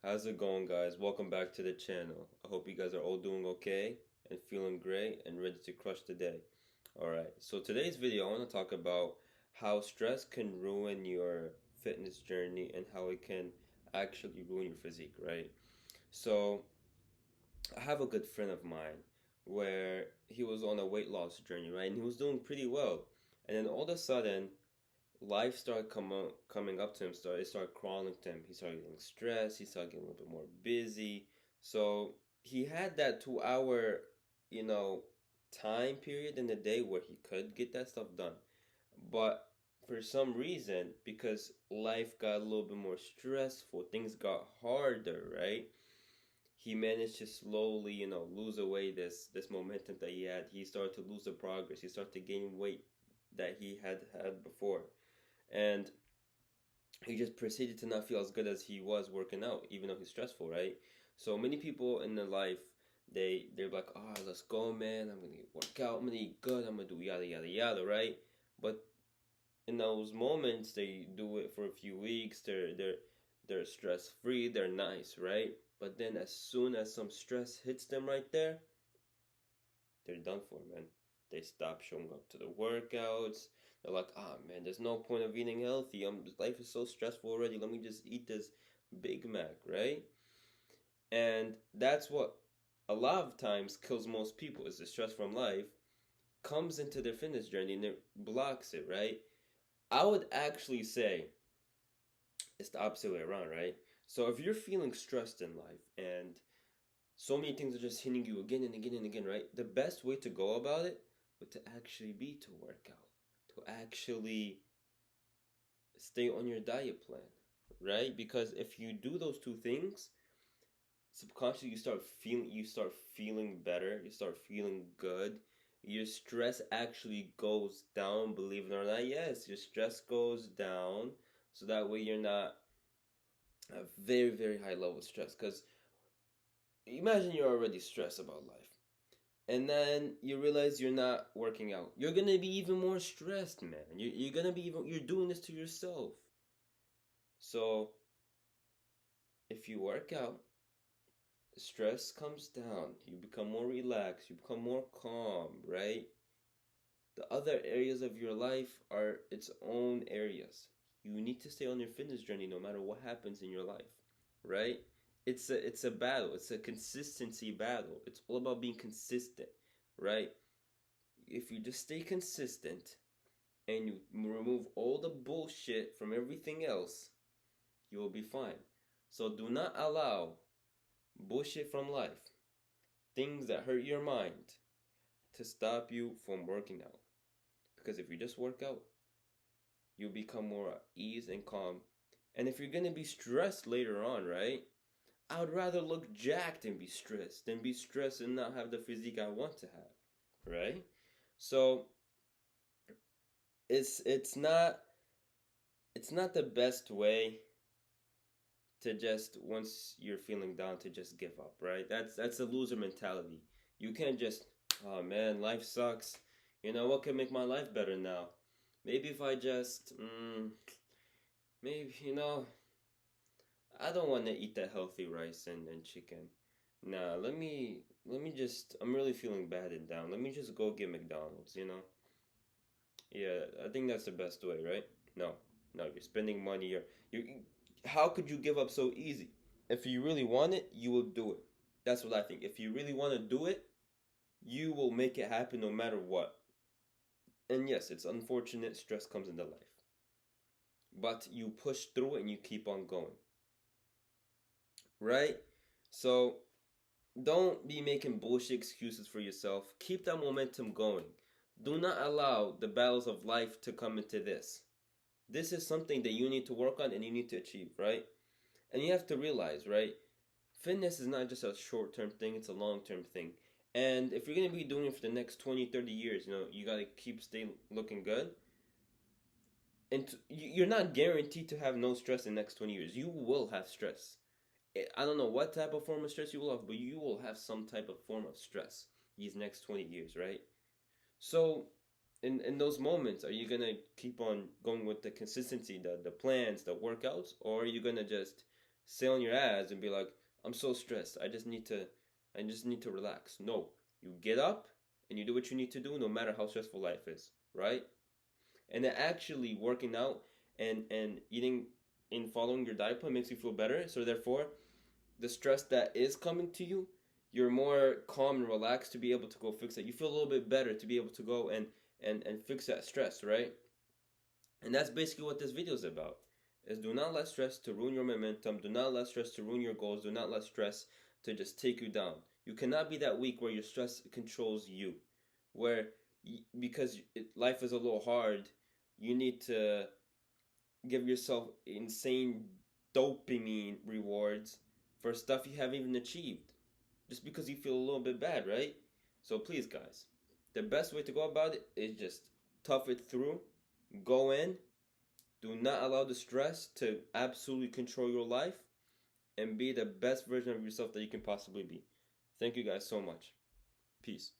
How's it going, guys? Welcome back to the channel. I hope you guys are all doing okay and feeling great and ready to crush the day. Alright, so today's video I want to talk about how stress can ruin your fitness journey and how it can actually ruin your physique, right? So, I have a good friend of mine where he was on a weight loss journey, right? And he was doing pretty well. And then all of a sudden, life started coming up to him. It started crawling to him. He started getting stressed. He started getting a little bit more busy. So he had that 2 hour, you know, time period in the day where he could get that stuff done. But for some reason, because life got a little bit more stressful, things got harder, right? He managed to slowly, lose away this momentum that he had. He started to lose the progress. He started to gain weight that he had before. And he just proceeded to not feel as good as he was working out, even though he's stressful, right? So many people in their life, they're like, oh, let's go, man. I'm gonna work out. I'm gonna eat good. I'm gonna do yada yada yada, right? But in those moments, they do it for a few weeks. They're stress free. They're nice, right? But then as soon as some stress hits them right there, they're done for, man. They stop showing up to the workouts. They're like, ah, man, there's no point of eating healthy. Life is so stressful already. Let me just eat this Big Mac, right? And that's what a lot of times kills most people is the stress from life comes into their fitness journey and it blocks it, right? I would actually say it's the opposite way around, right? So if you're feeling stressed in life and so many things are just hitting you again and again and again, right? The best way to go about it would to actually be to work out, to actually stay on your diet plan, right? Because if you do those two things, subconsciously you start feeling better, you start feeling good. Your stress actually goes down, believe it or not. Yes, your stress goes down, so that way you're not a very, very high level of stress. Because imagine you're already stressed about life and then you realize you're not working out, you're gonna be even more stressed, man. You're gonna be even, you're doing this to yourself. So if you work out, stress comes down, you become more relaxed, you become more calm, right? The other areas of your life are its own areas. You need to stay on your fitness journey no matter what happens in your life, right? It's a battle, it's a consistency battle. It's all about being consistent, right? If you just stay consistent and you remove all the bullshit from everything else, you will be fine. So do not allow bullshit from life, things that hurt your mind, to stop you from working out. Because if you just work out, you'll become more at ease and calm. And if you're gonna be stressed later on, right? I would rather look jacked and be stressed than be stressed and not have the physique I want to have, right? So it's not it's not the best way to just once you're feeling down to just give up, right? That's a loser mentality. You can't just, oh man, life sucks. You know what can make my life better now? Maybe if I just maybe I don't want to eat that healthy rice and chicken. Nah, let me just, I'm really feeling bad and down. Let me just go get McDonald's. Yeah, I think that's the best way, right? No, no, you're spending money. You. How could you give up so easy? If you really want it, you will do it. That's what I think. If you really want to do it, you will make it happen no matter what. And yes, it's unfortunate stress comes into life, but you push through it and you keep on going, right? So don't be making bullshit excuses for yourself. Keep that momentum going. Do not allow the battles of life to come into this. This is something that you need to work on and you need to achieve, right? And you have to realize, right? Fitness is not just a short term thing, it's a long term thing. And if you're going to be doing it for the next 20, 30 years, you got to keep stay looking good. And you're not guaranteed to have no stress in the next 20 years. You will have stress. I don't know what type of form of stress you will have, but you will have some type of form of stress these next 20 years, right? So, in those moments, are you gonna keep on going with the consistency, the plans, the workouts, or are you gonna just sit on your ass and be like, I'm so stressed. I just need to relax. No, you get up and you do what you need to do, no matter how stressful life is, right? And then actually working out and eating and following your diet plan makes you feel better. So therefore, the stress that is coming to you, you're more calm and relaxed to be able to go fix it. You feel a little bit better to be able to go and fix that stress, right? And that's basically what this video is about. Is do not let stress to ruin your momentum. Do not let stress to ruin your goals. Do not let stress to just take you down. You cannot be that weak where your stress controls you. Where because life is a little hard, you need to give yourself insane dopamine rewards for stuff you haven't even achieved just because you feel a little bit bad, right? So please, guys, the best way to go about it is just tough it through, go in, do not allow the stress to absolutely control your life, and be the best version of yourself that you can possibly be. Thank you guys so much. Peace.